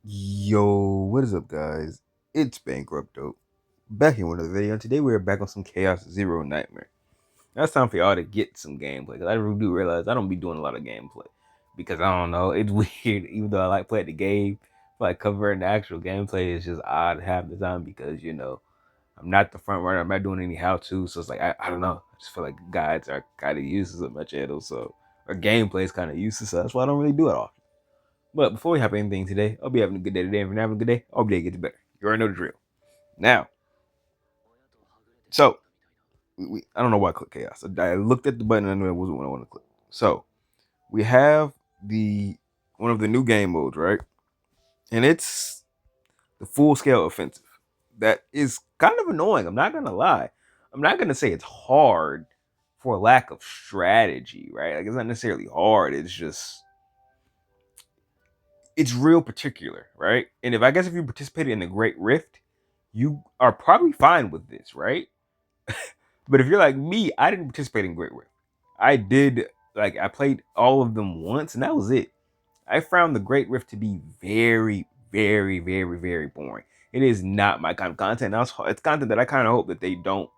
Yo, what is up, guys? It's Bankrupt Dope. Back in another video. Today we are back on some Chaos Zero Nightmare. Now it's time for y'all to get some gameplay because I really do realize I don't be doing a lot of gameplay because I don't know. It's weird, even though I like playing the game. Like covering the actual gameplay is just odd half the time because I'm not the front runner. I'm not doing any how to, so it's like I don't know. I just feel like guides are kind of useless on my channel, so or gameplay is kind of useless. So that's why I don't really do it often. But before we have anything today, I'll be having a good day today. If you're not having a good day, I'll be day gets better. You already know the drill. Now, so I don't know why I clicked chaos. I looked at the button and I knew it wasn't what I want to click. So we have the one of the new game modes, right? And it's the full scale offensive. That is kind of annoying. I'm not gonna lie. I'm not gonna say it's hard for lack of strategy, right? Like it's not necessarily hard. It's just it's real particular, right? And if you participated in the Great Rift, you are probably fine with this, right? But if you're like me, I didn't participate in Great Rift. I did I played all of them once and that was it. I found the Great Rift to be very, very, very, very boring. It is not my kind of content. Now it's content that I kind of hope that they don't,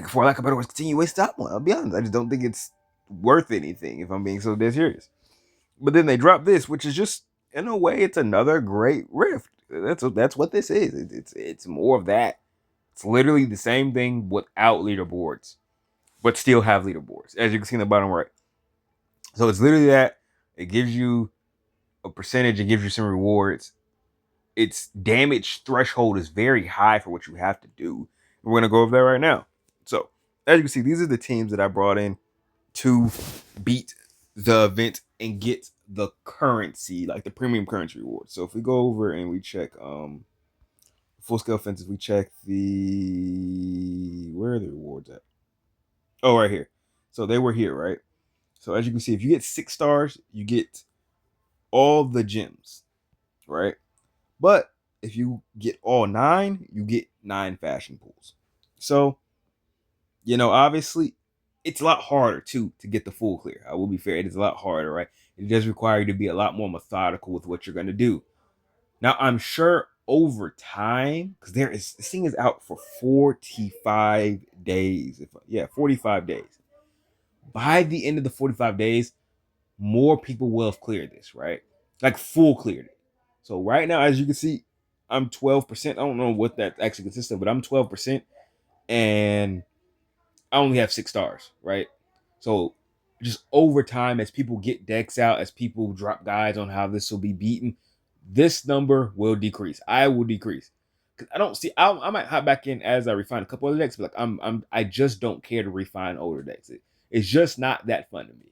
for lack of better words, continue waste that one. I'll be honest. I just don't think it's worth anything if I'm being so dead serious. But then they drop this, which is just in a way, it's another Great Rift. That's what this is. It's more of that. It's literally the same thing without leaderboards, but still have leaderboards, as you can see in the bottom right. So it's literally that. It gives you a percentage. It gives you some rewards. Its damage threshold is very high for what you have to do. We're gonna go over that right now. So as you can see, these are the teams that I brought in to beat the event and get the currency, like the premium currency reward. So if we go over and we check full scale offensive, we check the where are the rewards at? Oh, right here. So they were here, right? So as you can see, if you get 6 stars, you get all the gems, right? But if you get all 9, you get 9 fashion pools. So obviously, it's a lot harder too to get the full clear. I will be fair; it is a lot harder, right? It does require you to be a lot more methodical with what you're going to do. Now, I'm sure over time, because this thing is out for 45 days. 45 days. By the end of the 45 days, more people will have cleared this, right? Like full cleared it. So right now, as you can see, I'm 12%. I don't know what that actually consists of, but I'm 12%, and I only have 6 stars, right? So just over time, as people get decks out, as people drop guides on how this will be beaten, this number will decrease. I will decrease because I don't see. I might hop back in as I refine a couple other decks, but like I just don't care to refine older decks. It's just not that fun to me,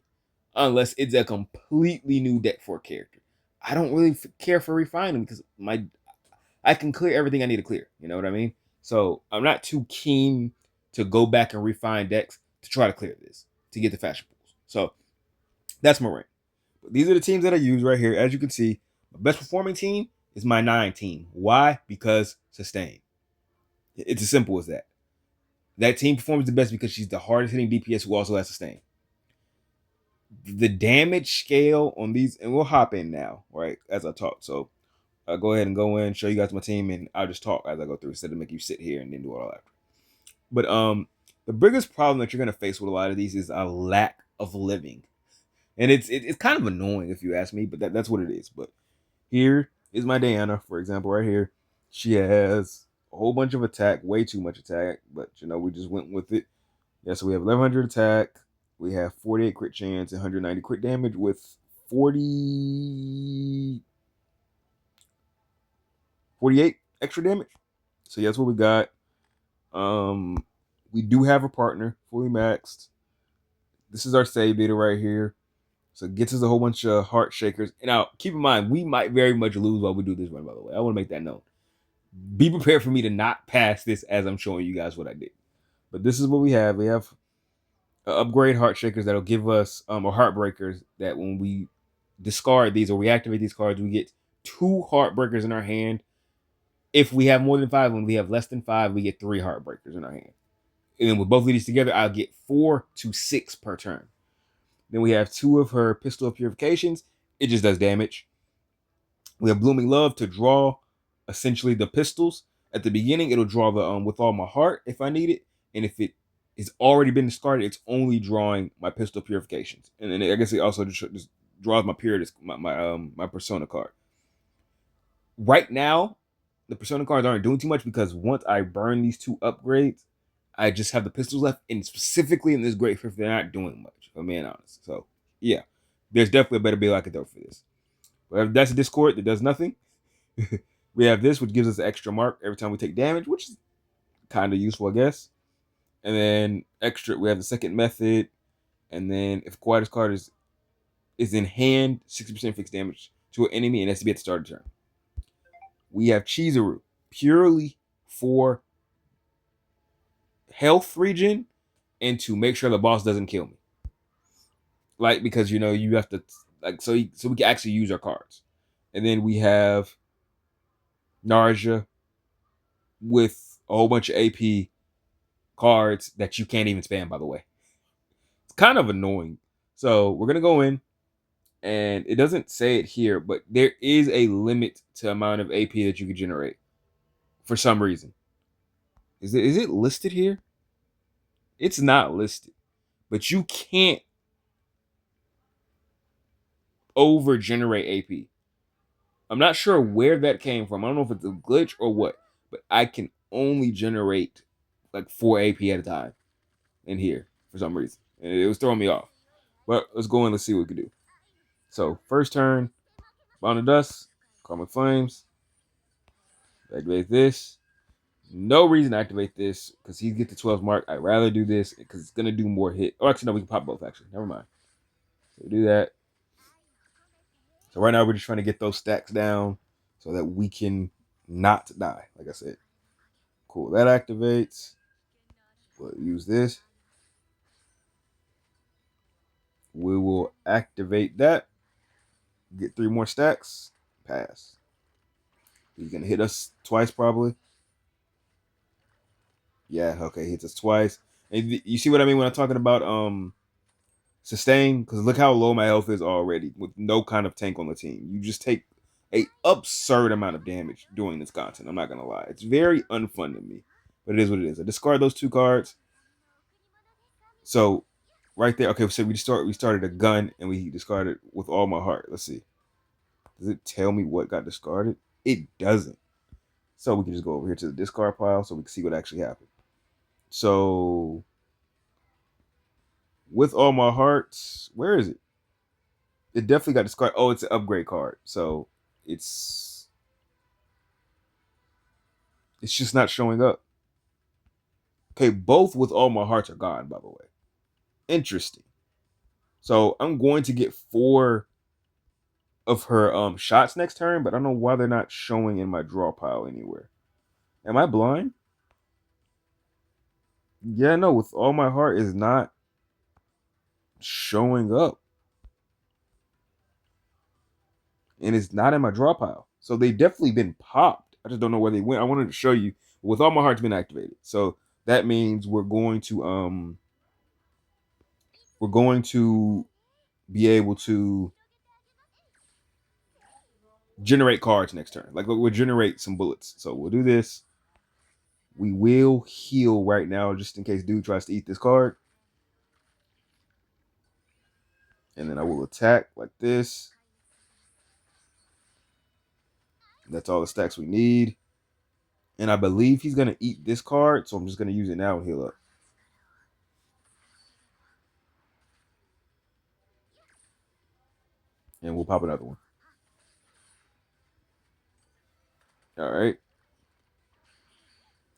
unless it's a completely new deck for a character. I don't really care for refining because I can clear everything I need to clear. You know what I mean? So I'm not too keen to go back and refine decks to try to clear this to get the fashion pools. So that's my rank. But these are the teams that I use right here. As you can see, my best performing team is my 9 team. Why? Because sustain. It's as simple as that. That team performs the best because she's the hardest hitting DPS who also has sustain. The damage scale on these, and we'll hop in now, right, as I talk. So I'll go ahead and go in, show you guys my team, and I'll just talk as I go through instead of make you sit here and then do it all after. But the biggest problem that you're gonna face with a lot of these is a lack of living, and it's kind of annoying if you ask me, but that's what it is. But here is my Diana, for example, right here. She has a whole bunch of attack, way too much attack, but we just went with it. Yeah, so we have 1100 attack, we have 48 crit chance, and 190 crit damage with 48 extra damage. So yeah, that's what we got. Um, we do have a partner, fully maxed. This is our save data right here. So it gets us a whole bunch of heart shakers. And now, keep in mind, we might very much lose while we do this run, by the way. I want to make that known. Be prepared for me to not pass this as I'm showing you guys what I did. But this is what we have. We have upgrade heart shakers that'll give us, or heartbreakers, that when we discard these or we activate these cards, we get 2 heartbreakers in our hand. If we have more than 5, when we have less than 5, we get 3 heartbreakers in our hand. And then with both of these together, I'll get 4 to 6 per turn. Then we have 2 of her pistol purifications. It just does damage. We have Blooming Love to draw essentially the pistols. At the beginning, it'll draw the With All My Heart if I need it. And if it is already been discarded, it's only drawing my pistol purifications. And then I guess it also just draws my period, my persona card. Right now, the persona cards aren't doing too much because once I burn these two upgrades, I just have the pistols left. And specifically in this Great Fifth, they're not doing much, if I'm being honest. So yeah, there's definitely a better build I could throw for this. But that's a Discord that does nothing. We have this, which gives us an extra mark every time we take damage, which is kind of useful, I guess. And then extra, we have the second method. And then if Quietus card is in hand, 60% fixed damage to an enemy, and that's to be at the start of the turn. We have Chizuru, purely for health regen and to make sure the boss doesn't kill me. Like, because you have to so we can actually use our cards. And then we have Narja with a whole bunch of AP cards that you can't even spam, by the way. It's kind of annoying. So we're gonna go in, and it doesn't say it here, but there is a limit to amount of AP that you can generate for some reason. Is it listed here? It's not listed, but you can't over generate AP. I'm not sure where that came from. I don't know if it's a glitch or what, but I can only generate like 4 AP at a time in here for some reason. And it was throwing me off. But let's go in, let's see what we can do. So first turn, Bound of Dust, Karmic Flames. Activate this. No reason to activate this because he get the 12 mark. I'd rather do this because it's gonna do more hit. Oh, actually, no, we can pop both. Actually, never mind. So do that. So right now we're just trying to get those stacks down so that we can not die. Like I said, cool. That activates. We'll use this. We will activate that. Get 3 more stacks. Pass. He's gonna hit us twice probably. Yeah, okay, hits us twice. And you see what I mean when I'm talking about sustain? Because look how low my health is already with no kind of tank on the team. You just take a absurd amount of damage doing this content. I'm not gonna lie. It's very unfun to me. But it is what it is. I discard those 2 cards. So right there, okay, so we started a gun and we discarded With All My Heart. Let's see. Does it tell me what got discarded? It doesn't. So we can just go over here to the discard pile so we can see what actually happened. So With All My Heart, where is it? It definitely got discarded. Oh, it's an upgrade card. So it's just not showing up. Okay, both With All My Hearts are gone, by the way. Interesting. So I'm going to get 4 of her shots next turn, but I don't know why they're not showing in my draw pile anywhere. Am I blind? Yeah, no, With All My Heart is not showing up. And it's not in my draw pile. So they definitely been popped. I just don't know where they went. I wanted to show you. With All My Heart's been activated. So that means we're going to be able to generate cards next turn. Like we'll generate some bullets. So we'll do this. We will heal right now just in case dude tries to eat this card. And then I will attack like this. That's all the stacks we need. And I believe he's going to eat this card, so I'm just going to use it now and heal up. And we'll pop another one. All right.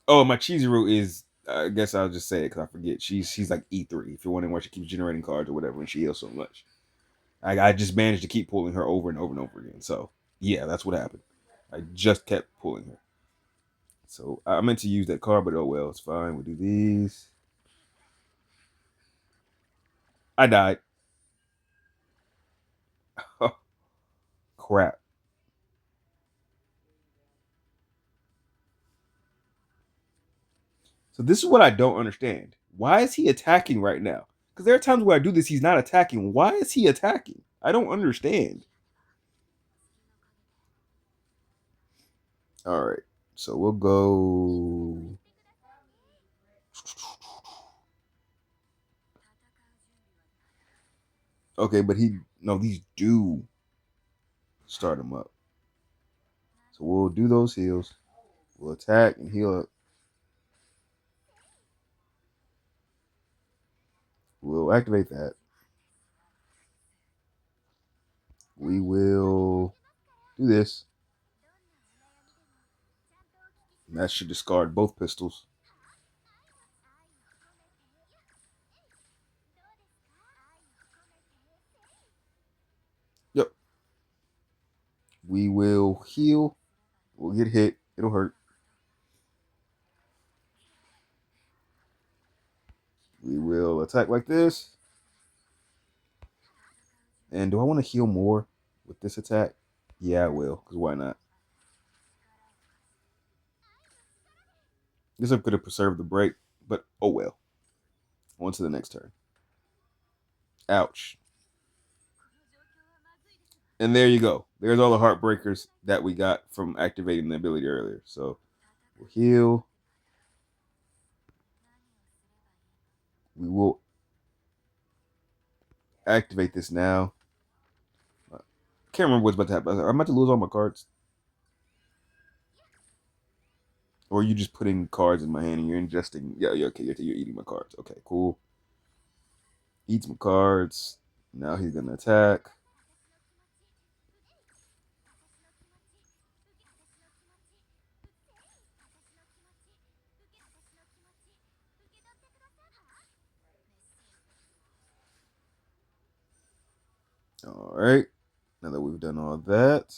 Oh, my Chizuru is, I guess I'll just say it because I forget. She's like E3, if you're wondering why she keeps generating cards or whatever, and she heals so much. I just managed to keep pulling her over and over and over again. So, yeah, that's what happened. I just kept pulling her. So, I meant to use that card, but oh well, it's fine. We'll do these. I died. Oh, crap. So, this is what I don't understand. Why is he attacking right now? Because there are times where I do this, he's not attacking. Why is he attacking? I don't understand. All right. So we'll go. Okay, but these do start him up. So we'll do those heals. We'll attack and heal up. We'll activate that. We will do this. And that should discard both pistols. Yep. We will heal. We'll get hit. It'll hurt. We will attack like this. And do I want to heal more with this attack? Yeah, I will. Because why not? Guess I'm going to preserve the break. But oh well. On to the next turn. Ouch. And there you go. There's all the heartbreakers that we got from activating the ability earlier. So we'll heal. We will activate this now. Can't remember what's about to happen. I'm about to lose all my cards. Or are you just putting cards in my hand and you're ingesting? Yeah, okay. You're eating my cards. Okay, cool. Eats my cards. Now he's gonna attack. All right. Now that we've done all that,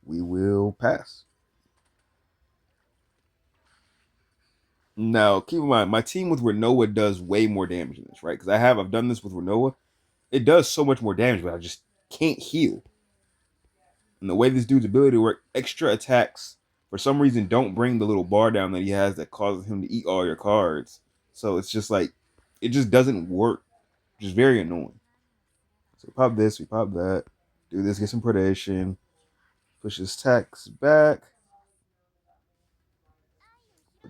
we will pass. Now, keep in mind, my team with Renoa does way more damage than this, right? Because I've done this with Renoa. It does so much more damage, but I just can't heal. And the way this dude's ability to work, extra attacks for some reason don't bring the little bar down that he has that causes him to eat all your cards. So it's just like it just doesn't work, which is very annoying. So we pop this, we pop that, do this, get some predation, push his attacks back.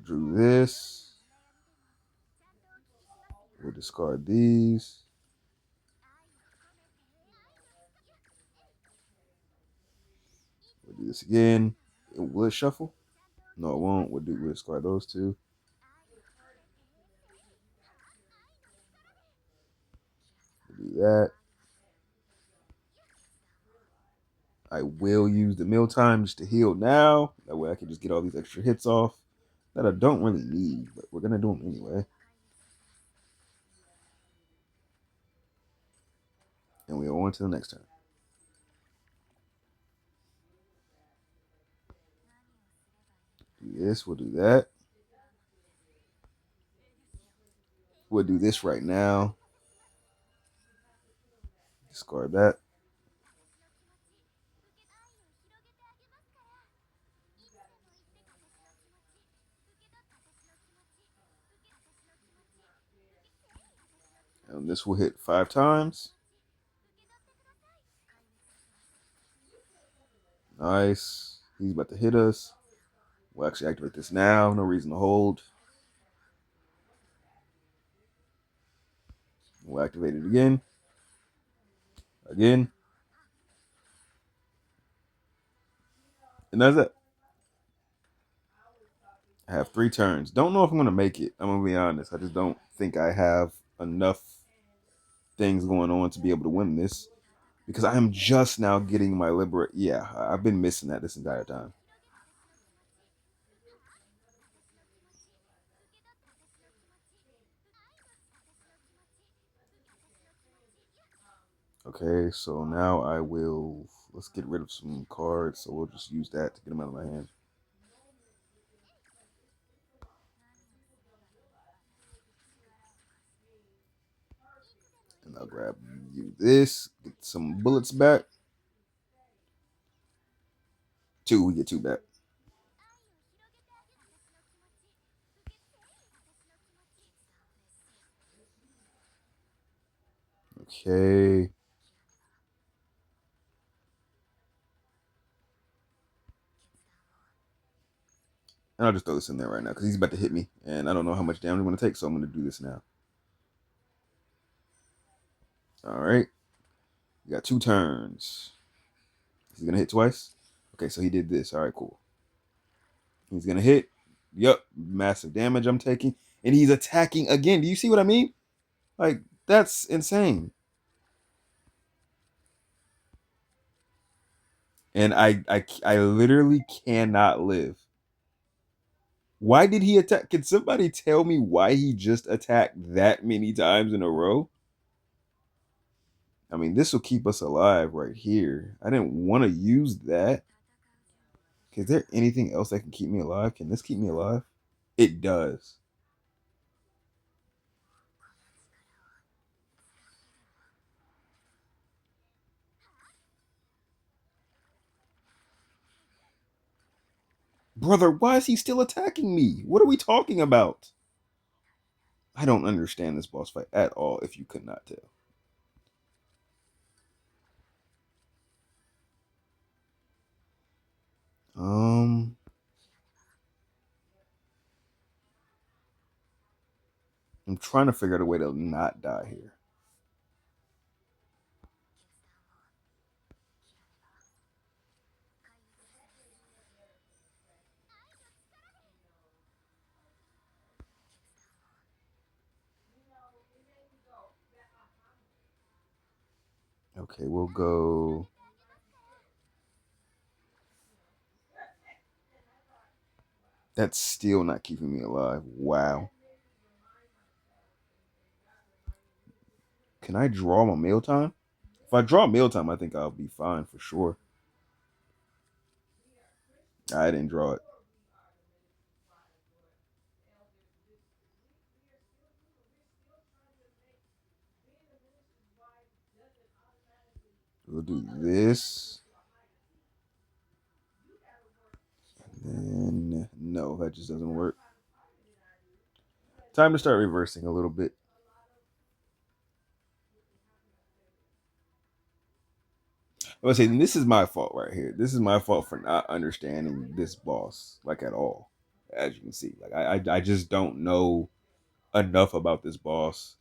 Drew this. We'll discard these. We'll do this again. Will it shuffle? No, it won't. We'll discard those two. We'll do that. I will use the mealtime just to heal now. That way I can just get all these extra hits off that I don't really need, but we're gonna do them anyway. And we go on to the next turn. Do this, we'll do that. We'll do this right now. Discard that. And this will hit 5 times. Nice. He's about to hit us. We'll actually activate this now. No reason to hold. We'll activate it again. Again. And that's it. I have 3 turns. Don't know if I'm going to make it. I'm going to be honest. I just don't think I have enough things going on to be able to win this. Because I am just now getting my liberate. Yeah, I've been missing that this entire time. Okay, so now I will. Let's get rid of some cards. So we'll just use that to get them out of my hand. And I'll grab you this. Get some bullets back. 2, we get 2 back. Okay. And I'll just throw this in there right now because he's about to hit me, and I don't know how much damage I'm going to take, so I'm going to do this now. All right. You got 2 turns. He's going to hit twice. Okay, so he did this. All right, cool. He's going to hit. Yep, massive damage I'm taking. And he's attacking again. Do you see what I mean? Like, that's insane. And I literally cannot live. Why did he attack? Can somebody tell me why he just attacked that many times in a row? I mean, this will keep us alive right here. I didn't want to use that. Is there anything else that can keep me alive? Can this keep me alive? It does. Brother, why is he still attacking me? What are we talking about? I don't understand this boss fight at all, if you could not tell. Um, I'm trying to figure out a way to not die here. Okay, we'll go. That's still not keeping me alive. Wow. Can I draw my meal time? If I draw meal time, I think I'll be fine for sure. I didn't draw it. We'll do this. And then, no, that just doesn't work. Time to start reversing a little bit. I was saying this is my fault right here. This is my fault for not understanding this boss like at all. As you can see, like I just don't know enough about this boss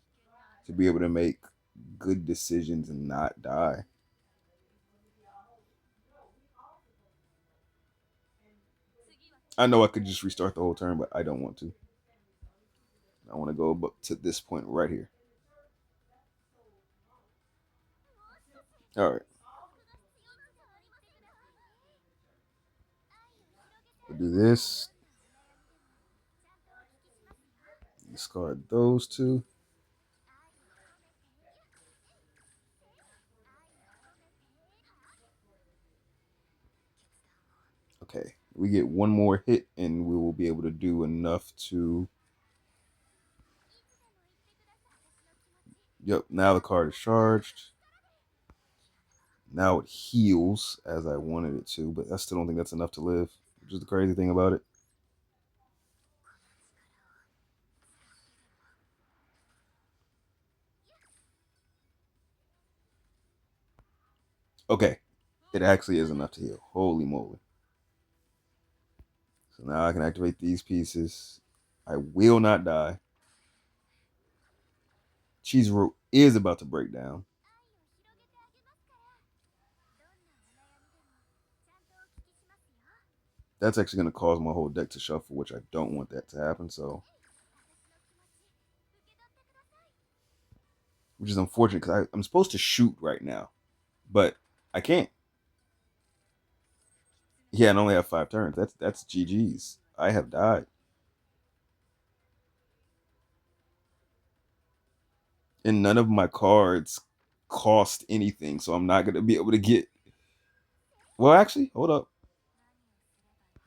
to be able to make good decisions and not die. I know I could just restart the whole turn, but I don't want to. I want to go up to this point right here. All right, we'll do this. Discard those two. Okay, we get one more hit, and we will be able to do enough to. Yep, now the card is charged. Now it heals as I wanted it to, but I still don't think that's enough to live, which is the crazy thing about it. Okay, it actually is enough to heal. Holy moly. So now I can activate these pieces. I will not die. Chizuru is about to break down. That's actually going to cause my whole deck to shuffle, which I don't want that to happen. So, which is unfortunate because I'm supposed to shoot right now, but I can't. Yeah, and I only have 5 turns. That's GG's. I have died, and none of my cards cost anything, so I'm not going to be able to get. Well, actually, hold up,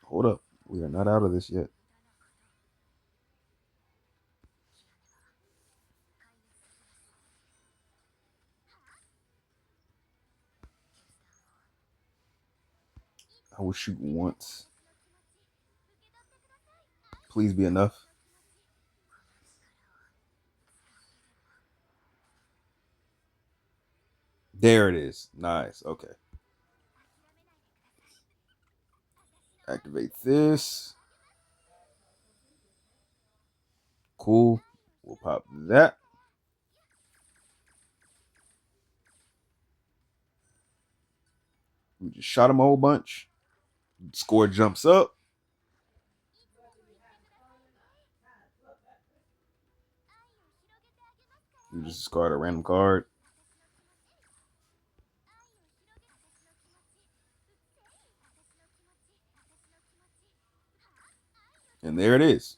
hold up. We are not out of this yet. I will shoot once. Please be enough. There it is. Nice. Okay. Activate this. cool. We'll pop that. We just shot him a whole bunch. Score jumps up. You just discard a random card. And there it is.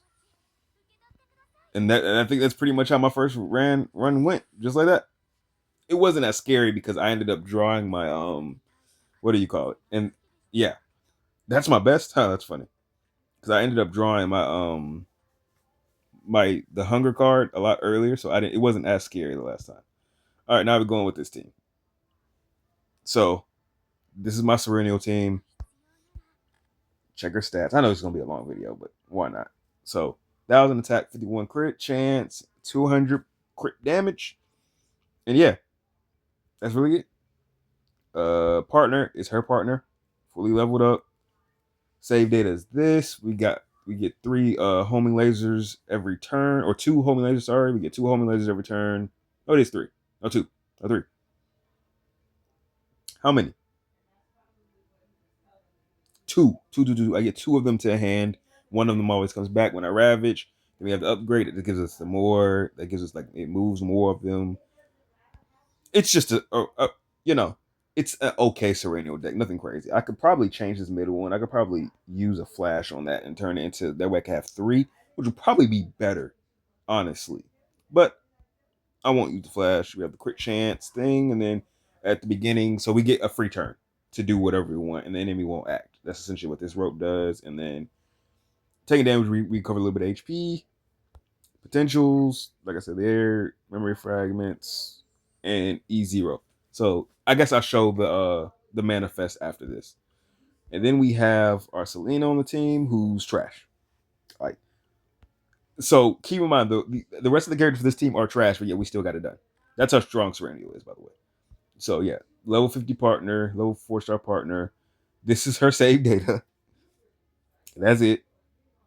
And I think that's pretty much how my first run went, just like that. It wasn't as scary because I ended up drawing my what do you call it? And yeah, that's my best. Huh, that's funny. Because I ended up drawing my the hunger card a lot earlier, so I didn't. It wasn't as scary the last time. All right, now we're going with this team. So this is my Serenio team. Check her stats. I know it's gonna be a long video, but why not? So 1,000 attack, 51 crit chance, 200 crit damage, and yeah, that's really it. Partner is her partner, fully leveled up. Save data is this. We get 3 homing lasers every turn, or 2 homing lasers. Sorry, we get 2 homing lasers every turn. Oh, it is 3. No, 2. No, 3. How many? Two. Two, two, two. I get 2 of them to a hand. One of them always comes back when I ravage. Then we have the upgrade. That gives us some more. That gives us like it moves more of them. It's just you know, it's an okay Sereno deck. Nothing crazy. I could probably change this middle one. I could probably use a flash on that and turn it into that way I could have 3, which would probably be better, honestly. But I won't use the flash. We have the quick chance thing, and then at the beginning, so we get a free turn to do whatever we want, and the enemy won't act. That's essentially what this rope does. And then taking damage, we recover a little bit of HP. Potentials, like I said, there, memory fragments, and E0. So I guess I'll show the manifest after this. And then we have our Selena on the team, who's trash. Like, so keep in mind the rest of the characters for this team are trash, but yet we still got it done. That's how strong Serenio is, by the way. So yeah, level 50 partner, level 4-star partner. This is her save data. That's it.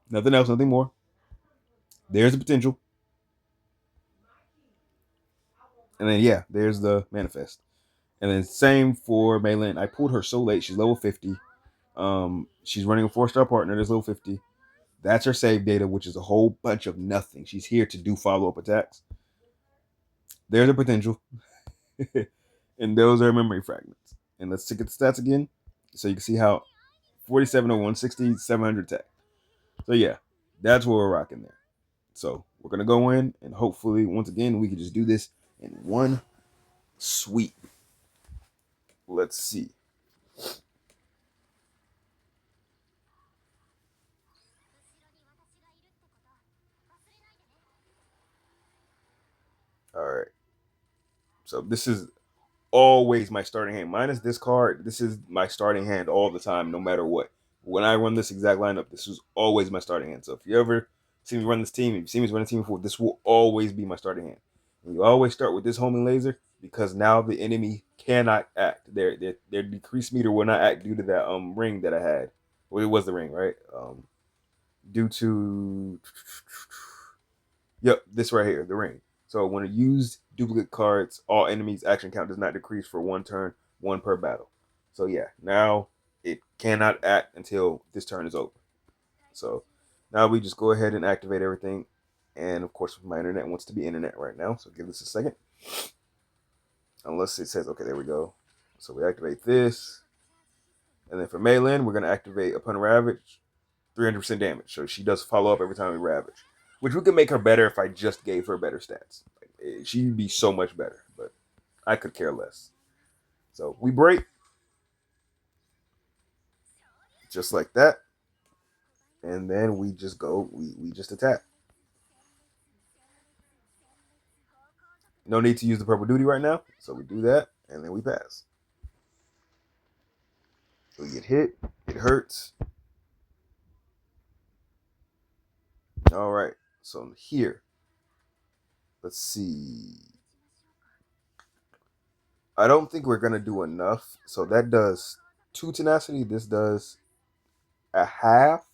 Nothing else, nothing more. There's the potential. And then yeah, there's the manifest. And then same for Maylin. I pulled her so late. She's level 50. She's running a 4-star partner. There's level 50. That's her save data, which is a whole bunch of nothing. She's here to do follow-up attacks. There's a potential. And those are memory fragments. And let's look at the stats again. So you can see how 47 to 160, 700 attack. So yeah, that's what we're rocking there. So we're gonna go in and hopefully once again we can just do this in one sweep. Let's see. All right. So this is always my starting hand. Minus this card, this is my starting hand all the time, no matter what. When I run this exact lineup, this is always my starting hand. So if you ever see me run this team, if you see me run the team before, this will always be my starting hand. And you always start with this homing laser because now the enemy cannot act. Their decreased meter will not act due to that ring that I had. Well, it was the ring, right? Due to yep, this right here, the ring. So when it used duplicate cards, all enemies' action count does not decrease for 1 turn, 1 per battle. So yeah, now it cannot act until this turn is over. So now we just go ahead and activate everything. And of course, my internet wants to be internet right now, so give this a second. Unless it says, okay, there we go. So we activate this. And then for Maylin, we're going to activate upon Ravage, 300% damage. So she does follow up every time we Ravage, which we could make her better if I just gave her better stats. She'd be so much better, but I could care less. So we break, just like that. And then we just go, we just attack. No need to use the purple duty right now. So we do that, and then we pass. We get hit, it hurts. All right, so here, let's see. I don't think we're gonna do enough. So that does 2 tenacity. This does a half,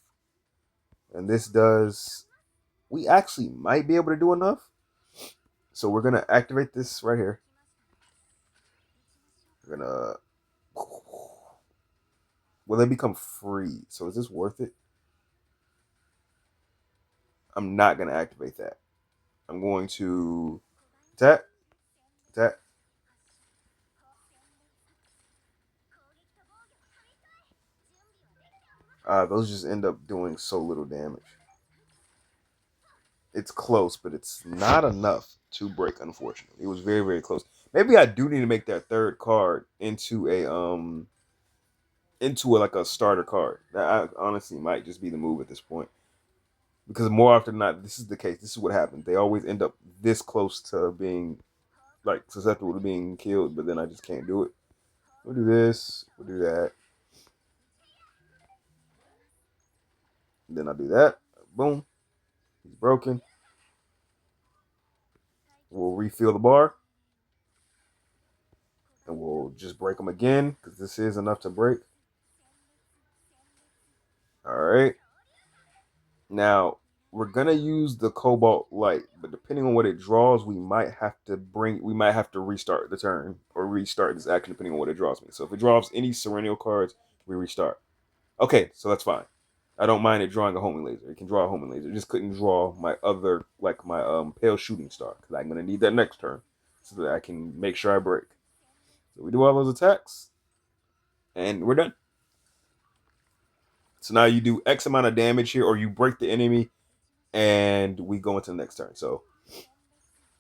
and this does we actually might be able to do enough. So we're gonna activate this right here. We're gonna. Will they become free? So is this worth it? I'm not gonna activate that. I'm going to attack, attack. Those just end up doing so little damage. It's close, but it's not enough to break. Unfortunately, it was very, very close. Maybe I do need to make that third card like a starter card. That honestly might just be the move at this point because more often than not, this is the case. This is what happens. They always end up this close to being like susceptible to being killed, but then I just can't do it. We'll do this. We'll do that. Then I'll do that. Boom. He's broken. We'll refill the bar. And we'll just break them again because this is enough to break. All right. Now we're gonna use the Cobalt Light, but depending on what it draws, we might have to restart the turn or restart this action depending on what it draws me. So if it draws any Serennial cards, we restart. Okay, so that's fine. I don't mind it drawing a homing laser. It can draw a homing laser. It just couldn't draw my other like my pale shooting star because I'm gonna need that next turn so that I can make sure I break. So we do all those attacks, and we're done. So now you do X amount of damage here, or you break the enemy, and we go into the next turn. So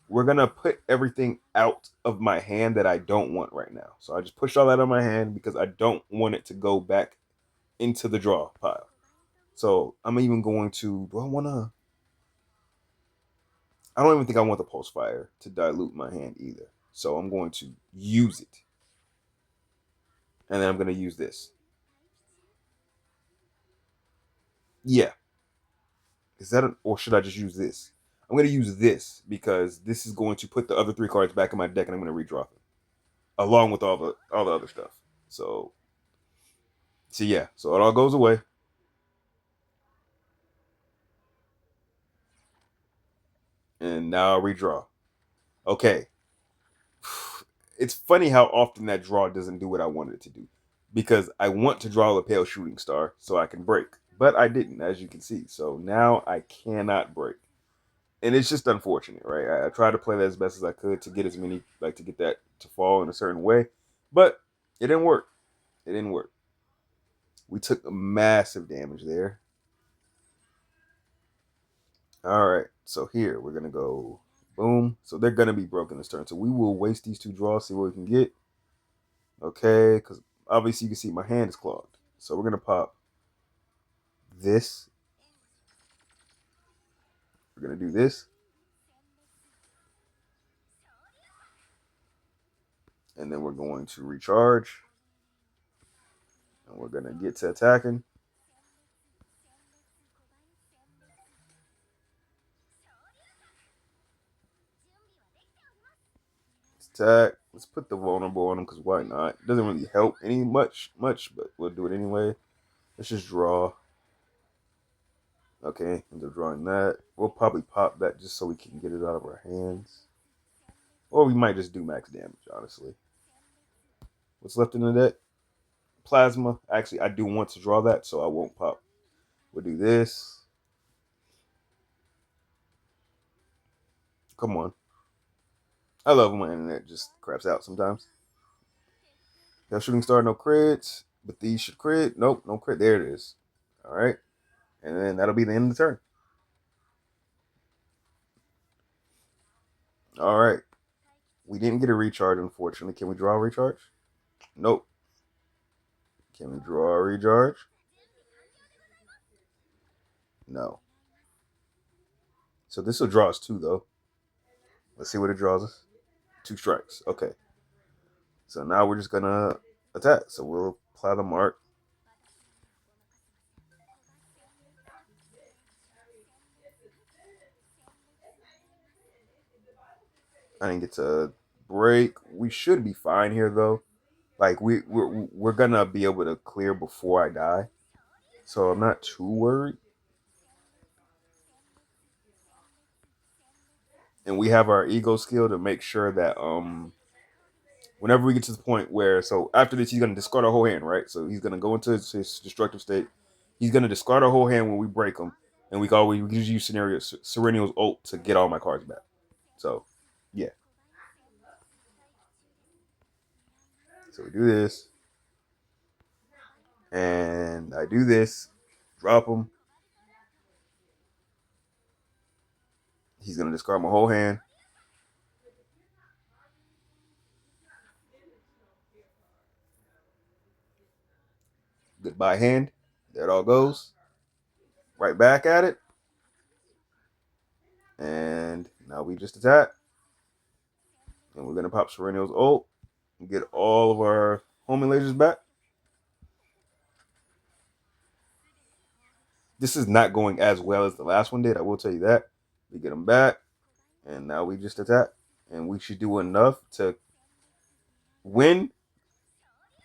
we're gonna put everything out of my hand that I don't want right now. So I just pushed all that out of my hand because I don't want it to go back into the draw pile. So I'm even going to. Do I want to? I don't even think I want the pulse fire to dilute my hand either. So I'm going to use it, and then I'm going to use this. Yeah, is that or should I just use this? I'm going to use this because this is going to put the other three cards back in my deck, and I'm going to redraw them along with all the other stuff. So, so yeah, so it all goes away, and now I redraw. Okay, it's funny how often that draw doesn't do what I wanted it to do, because I want to draw a pale shooting star so I can break, but I didn't, as you can see. So now I cannot break, and it's just unfortunate, right? I tried to play that as best as I could to get as many, like to get that to fall in a certain way, but it didn't work. It didn't work. We took massive damage there. All right, so here we're gonna go boom. So they're gonna be broken this turn. So we will waste these two draws, see what we can get. Okay, because obviously you can see my hand is clogged. So we're gonna pop this. We're gonna do this, and then we're going to recharge, and we're gonna get to attacking. Attack. Let's put the vulnerable on them because why not? It doesn't really help any much, but we'll do it anyway. Let's just draw. Okay, end up drawing that. We'll probably pop that just so we can get it out of our hands. Or we might just do max damage, honestly. What's left in the deck? Plasma. Actually, I do want to draw that, so I won't pop. We'll do this. Come on. I love when my internet just craps out sometimes. That shooting star, no crits. But these should crit. Nope, no crit. There it is. All right. And then that'll be the end of the turn. All right. We didn't get a recharge, unfortunately. Can we draw a recharge? Nope. Can we draw a recharge? No. So this will draw us two, though. Let's see what it draws us. Two strikes. Okay. So now we're just going to attack. So we'll apply the mark. I didn't get to break. We should be fine here, though. Like we're gonna be able to clear before I die, so I'm not too worried. and we have our ego skill to make sure that whenever we get to the point where, so after this he's gonna discard our whole hand, right? So he's gonna go into his destructive state. He's gonna discard our whole hand when we break him, and we just use Serenio's ult to get all my cards back. So yeah, so we do this, and I do this, drop him. He's gonna discard my whole hand. Goodbye hand. There it all goes. Right back at it. And now we just attack. And we're gonna pop Serenio's ult and get all of our homing lasers back. This is not going as well as the last one did, I will tell you that. We get them back, and now we just attack. And we should do enough to win,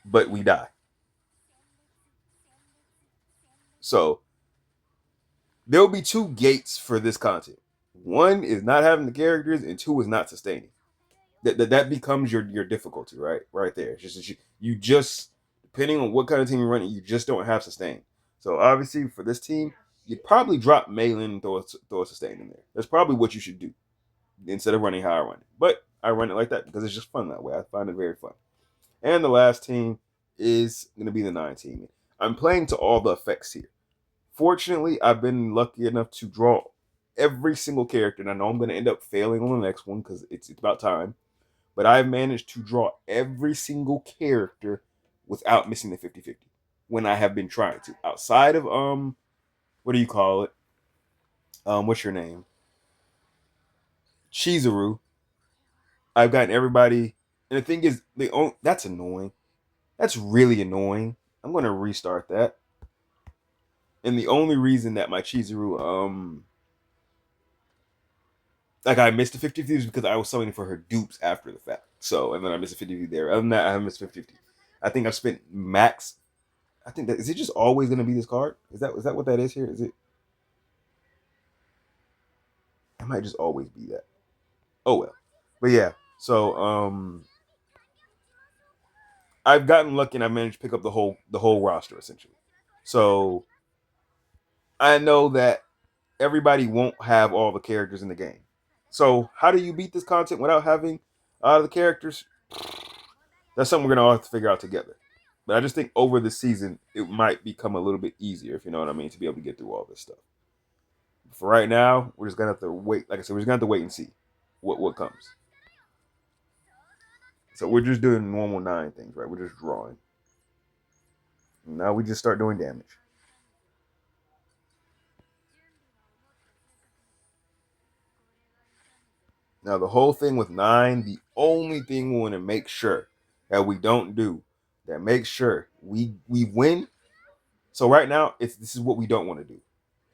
but we die. So there'll be two gates for this content. One is not having the characters, and two is not sustaining. That becomes your difficulty, right? Right there. It's just you just, depending on what kind of team you're running, you just don't have sustain. So obviously for this team, you'd probably drop Malin and throw a sustain in there. That's probably what you should do instead of running how I run it. But I run it like that because it's just fun that way. I find it very fun. And the last team is going to be the 9 team. I'm playing to all the effects here. Fortunately, I've been lucky enough to draw every single character, and I know I'm going to end up failing on the next one because it's about time. But I've managed to draw every single character without missing the 50-50 when I have been trying to. Outside of what do you call it? What's your name? Chizuru. I've gotten everybody, and the thing is, that's annoying. That's really annoying. I'm gonna restart that. And the only reason that my Chizuru, like I missed the 50-50 is because I was selling for her dupes after the fact. So, and then I missed the 50-50 there. Other than that, I haven't missed 50-50. I think I've spent max. I think that, is it just always gonna be this card? Is that what that is here? Is it? It might just always be that. Oh well. But yeah. So I've gotten lucky and I managed to pick up the whole roster essentially. So I know that everybody won't have all the characters in the game. So how do you beat this content without having all the characters? That's something we're gonna all have to figure out together. But I just think over the season it might become a little bit easier, if you know what I mean, to be able to get through all this stuff. For right now, we're just gonna have to wait. Like I said, we're just gonna have to wait and see what comes. So we're just doing normal 9 things, right? We're just drawing. Now we just start doing damage. Now the whole thing with 9, the only thing we want to make sure that we don't do, that make sure we win. So right now, this is what we don't want to do.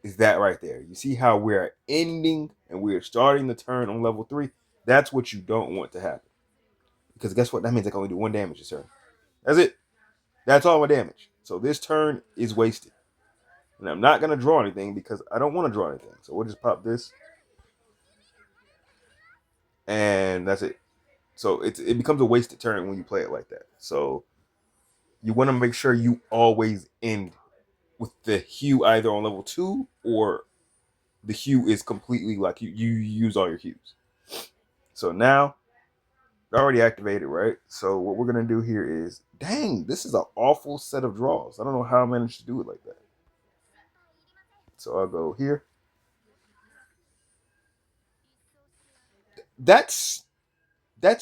Is that right there? You see how we're ending and we're starting the turn on level 3? That's what you don't want to happen. Because guess what? That means I can only do 1 damage this turn. That's it. That's all my damage. So this turn is wasted. And I'm not going to draw anything because I don't want to draw anything. So we'll just pop this. And that's it. So it becomes a wasted turn when you play it like that. So you want to make sure you always end with the hue either on level 2 or the hue is completely like you use all your hues. So now already activated, right? So what we're gonna do here is, dang, this is an awful set of draws. I don't know how I managed to do it like that. So I'll go here. That's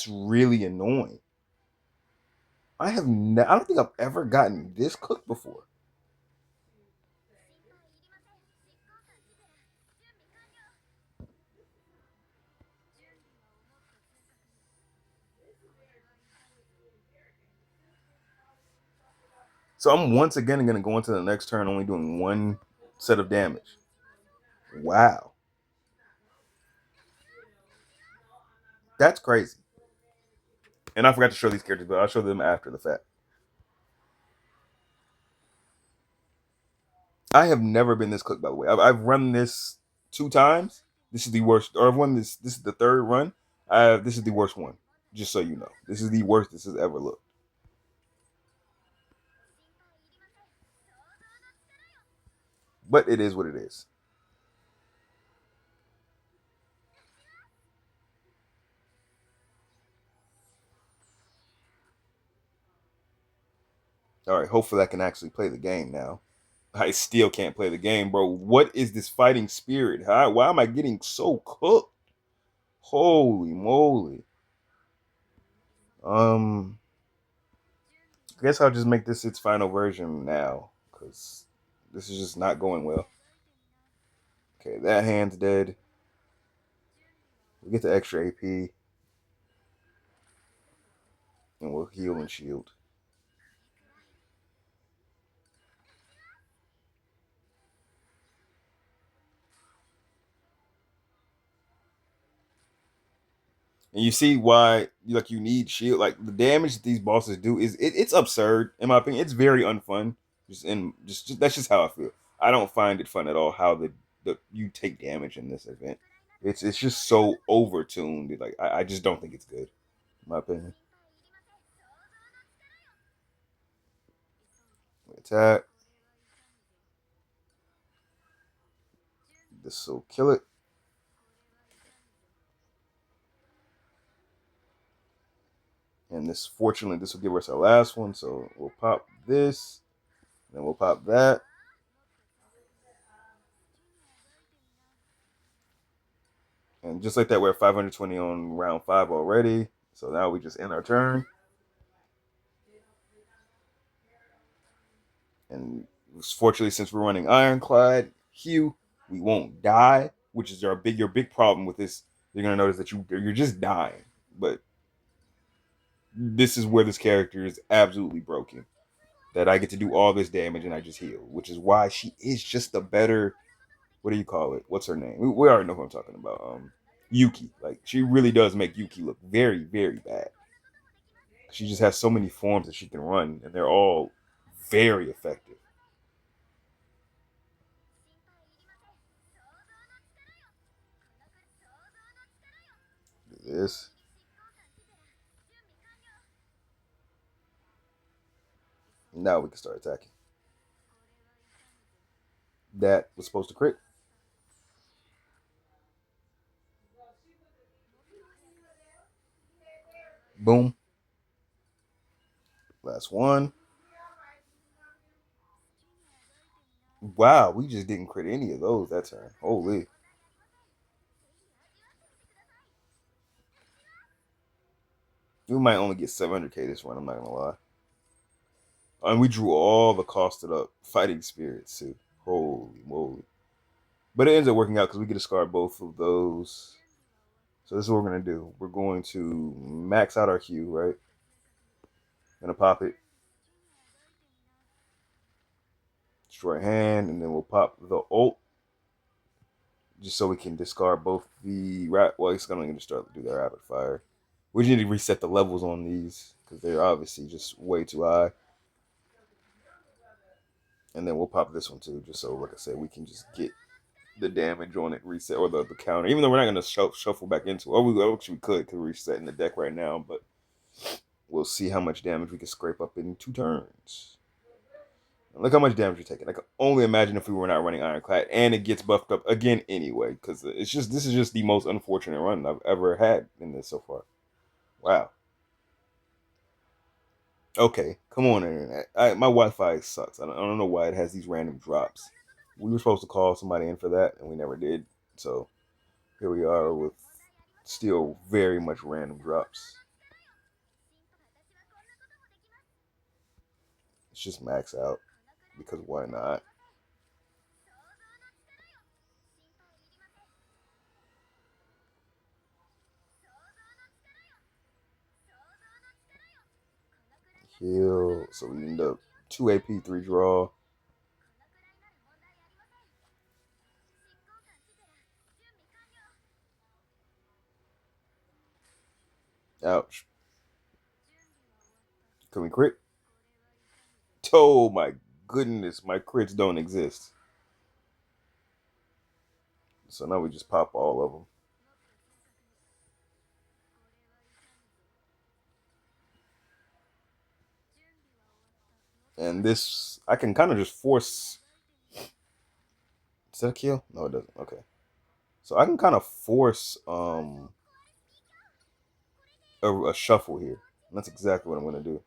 really annoying. I don't think I've ever gotten this cooked before. So I'm once again going to go into the next turn only doing 1 set of damage. Wow. That's crazy. And I forgot to show these characters, but I'll show them after the fact. I have never been this cooked, by the way. I've run this 2 times, This is the worst. Or one. This is the third run. This is the worst one. Just so you know, this is the worst this has ever looked. But it is what it is. All right. Hopefully, I can actually play the game now. I still can't play the game, bro. What is this fighting spirit? Why am I getting so cooked? Holy moly. Um, I guess I'll just make this its final version now, because this is just not going well. Okay, that hand's dead. We get the extra AP, and we'll heal and shield. And you see why like you need shield. Like the damage that these bosses do it's absurd in my opinion. It's very unfun. Just that's just how I feel. I don't find it fun at all how the you take damage in this event. It's just so overtuned. Like I just don't think it's good, in my opinion. Attack. This will kill it. And this fortunately this will give us our last one. So we'll pop this. Then we'll pop that. And just like that, we're at 520 on round 5 already. So now we just end our turn. And fortunately, since we're running Ironclad, Hugh, we won't die, which is your big problem with this. You're gonna notice that you're just dying. But this is where this character is absolutely broken. That I get to do all this damage and I just heal, which is why she is just a better. What do you call it? What's her name? We already know who I'm talking about. Yuki. Like she really does make Yuki look very, very bad. She just has so many forms that she can run, and they're all very effective. This now we can start attacking. That was supposed to crit. Boom. Last one. Wow, we just didn't crit any of those that turn. Holy. We might only get 700k this run, I'm not gonna lie. And we drew all the costed up fighting spirits too. Holy moly. But it ends up working out because we get to discard both of those. So this is what we're gonna do. We're going to max out our Q, right? Gonna pop it, destroy hand, and then we'll pop the ult just so we can discard both the well, it's gonna just start to do the rapid fire. We need to reset the levels on these because they're obviously just way too high. And then we'll pop this one too, just so like I said, we can just get the damage on it reset or the counter. Even though we're not gonna shuffle back into it. Oh, we actually could because we're resetting the deck right now, but we'll see how much damage we can scrape up in 2 turns. Look how much damage you're taking. I can only imagine if we were not running Ironclad, and it gets buffed up again anyway. Because this is just the most unfortunate run I've ever had in this so far. Wow. Okay, come on, internet. My Wi-Fi sucks. I don't know why it has these random drops. We were supposed to call somebody in for that, and we never did. So here we are with still very much random drops. Let's just max out because why not? Heal. So we end up 2 AP, 3 draw. Ouch. Can we crit? Oh my goodness, my crits don't exist. So now we just pop all of them. And this, I can kind of just force. Does that kill? No, it doesn't. Okay. So I can kind of force a shuffle here. And that's exactly what I'm gonna do.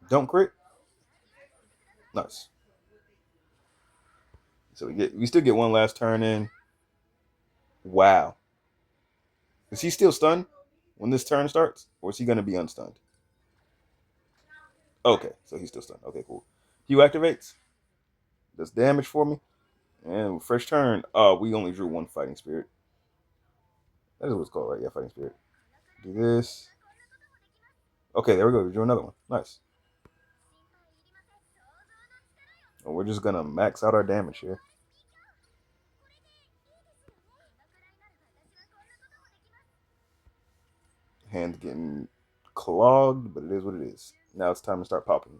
Don't crit. Nice. So we still get one last turn in. Wow. Is he still stunned when this turn starts, or is he gonna be unstunned? Okay, so he's still stunned. Okay, cool. Hugh activates. Does damage for me. And fresh turn. We only drew one fighting spirit. That is what it's called, right? Yeah, fighting spirit. Do this. Okay, there we go. We drew another one. Nice. And we're just gonna max out our damage here. Hand's getting clogged, but it is what it is. Now it's time to start popping.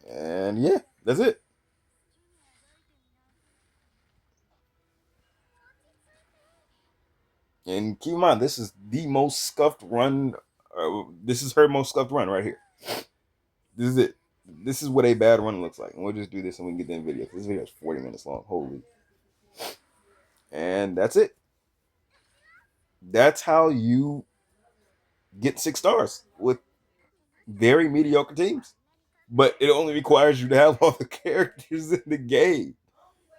And yeah, that's it. And keep in mind, this is the most scuffed run. This is her most scuffed run right here. This is it. This is what a bad run looks like. And we'll just do this and we can get the video. This video is 40 minutes long. Holy. And that's it. That's how you get 6 stars with very mediocre teams. But it only requires you to have all the characters in the game.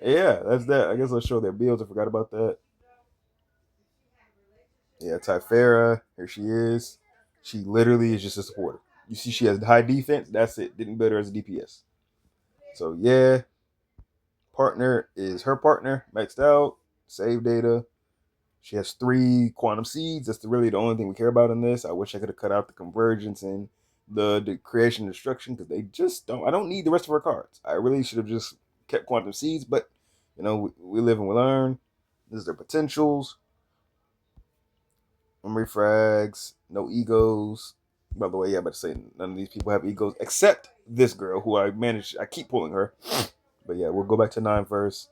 Yeah, that's that. I guess I'll show their builds. I forgot about that. Yeah, Typhera, here she is. She literally is just a supporter. You see, she has high defense. That's it. Didn't build her as a DPS. So yeah, partner is her partner, maxed out, save data. She has 3 quantum seeds. That's really the only thing we care about in this. I wish I could have cut out the convergence and the creation and destruction because they just don't. I don't need the rest of her cards. I really should have just kept quantum seeds, but we live and we learn. This is their potentials. Memory frags, no egos. By the way, yeah, I'm about to say none of these people have egos except this girl who I keep pulling her. But yeah, we'll go back to 9 first.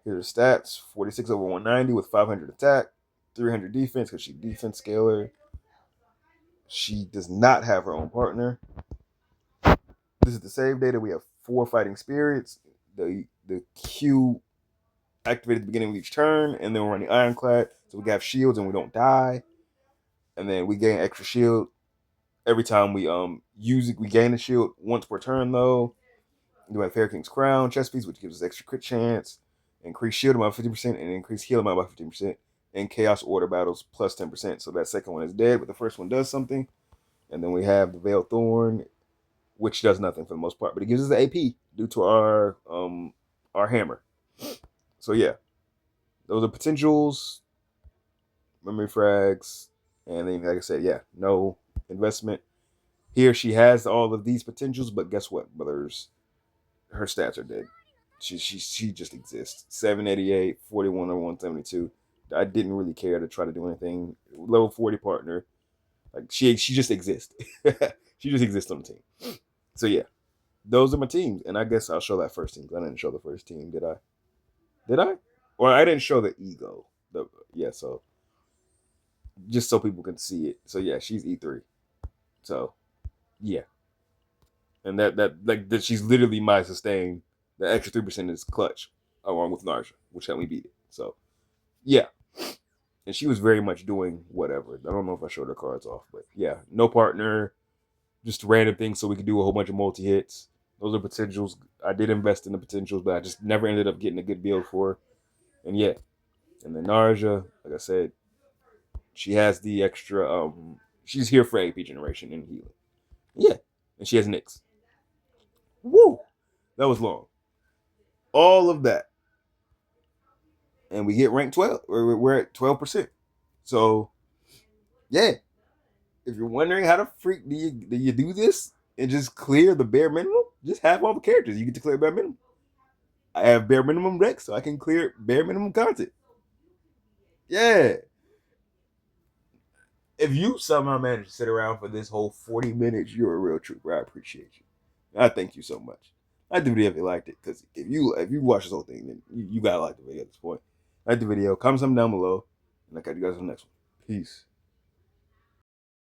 Here's her stats 46 over 190 with 500 attack, 300 defense because she defense scaler. She does not have her own partner. This is the save data. We have 4 fighting spirits. The Q activated at the beginning of each turn, and then we're running Ironclad, so we have shields and we don't die. And then we gain extra shield every time we use it. We gain a shield once per turn though. We have Fair King's Crown chest piece, which gives us extra crit chance, increase shield amount 50%, and increase heal amount by 15%, and Chaos Order battles plus 10%. So that second one is dead, but the first one does something. And then we have the Veiled Thorn, which does nothing for the most part, but it gives us the AP due to our hammer. So yeah, those are potentials, memory frags, and then like I said, yeah, no investment. Here she has all of these potentials, but guess what, brothers? Her stats are dead. She just exists. 788, 41 or 172. I didn't really care to try to do anything. Level 40 partner. Like she just exists. She just exists on the team. So yeah, those are my teams. And I guess I'll show that first team. I didn't show the first team, did I? Did I? Or I didn't show the ego. Yeah, so just so people can see it. So yeah, she's E3. So yeah. And that she's literally my sustain. The extra 3% is clutch along with Narja, which helped me beat it. So yeah. And she was very much doing whatever. I don't know if I showed her cards off, but yeah, no partner, just random things so we could do a whole bunch of multi hits. Those are potentials. I did invest in the potentials, but I just never ended up getting a good build for her. And yeah, and then Narja, like I said, she has the extra. She's here for AP generation and healing. Yeah, and she has Nyx. Woo, that was long. All of that, and we get ranked 12. We're at 12%. So yeah, if you're wondering how the freak do you do this and just clear the bare minimum, just have all the characters. You get to clear bare minimum. I have bare minimum decks, so I can clear bare minimum content. Yeah. If you somehow manage to sit around for this whole 40 minutes, you're a real trooper. I appreciate you. I thank you so much. Like the video if you liked it, because if you watch this whole thing, then you gotta like the video at this point. Like the video, comment something down below, and I'll catch you guys on the next one. Peace.